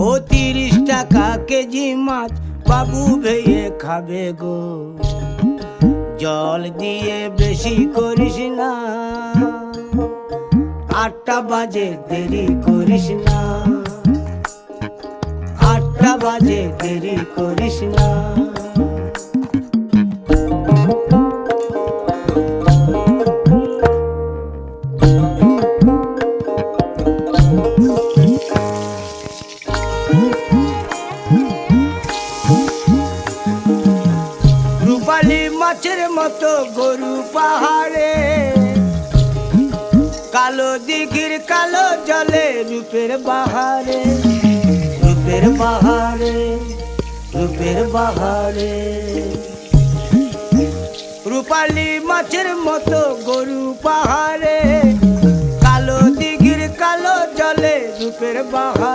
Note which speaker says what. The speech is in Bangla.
Speaker 1: ও 30 টাকা কেজি মাছ বাবু ভেয়ে খাবে গো। জল দিয়ে বেশি করিস না, 8টা বাজে দেরি করিস না, 8টা বাজে দেরি করিস না। রূপালী মাছের মতো গরু পাহাড়ে, কালো দিঘির কালো জলে রূপের বাহারে, রূপের বাহারে, রূপের বাহারে। রূপালী মাছের মতো গরু পাহাড়ে, কালো দিঘির কালো জলে রূপের বাহারে।